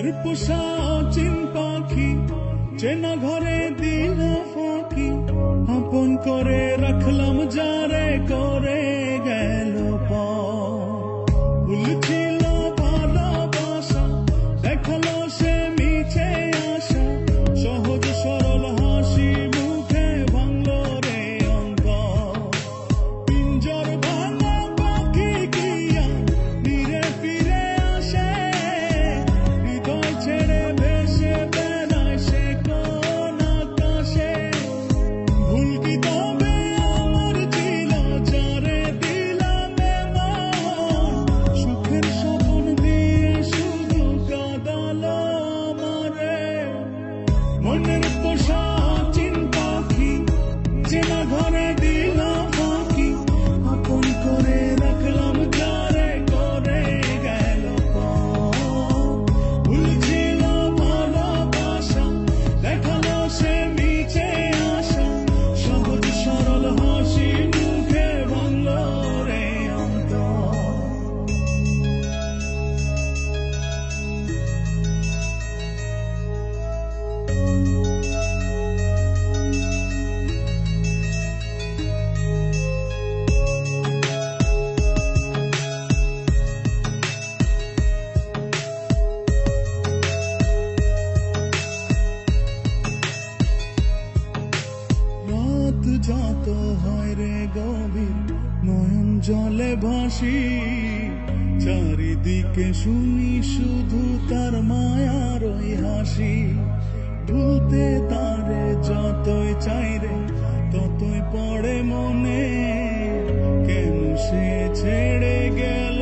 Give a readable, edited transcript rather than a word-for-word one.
মনের পোষা অচিন পাখি চেনা ঘরে দিল ফাঁকি, আপন করে রাখলাম যারে করে গেল ভুল ছিল ভালোবাসা, দেখালো সে মিছে আশা, সহজ সরল হাসি মুখে ভাঙলো রে অন্তর। পিঞ্জর ভাঙা পাখি গিয়া ধীরে ফিরে আসে, হৃদয় ছেড়ে ভেসে বেড়ায় সে কোন আকাশে। ভুল কি তবে আমার ছিল যারে দিলাম এমন, সুখের স্বপ্ন দিয়ে শুধু কাঁদালো আমারে। মনের পোষা অচিন পাখি চেনা ঘরে দিলাম ফাঁকি, আপন করে রাখলাম যারে করে গেল ভুল ছিল ভালোবাসা, দেখালো সে মিছে আশা, সহজ সরল হাসি মুখে ভাঙলো রে অন্তর। রাত যত হয় রে গভীর নয়ন জলে ভাসি, চারিদিকে শুনি শুধু তার মায়ার ওই হাসি। ভুলতে তারে যতই চাই রে ততই পড়ে মনে, কেন সে ছেড়ে গেল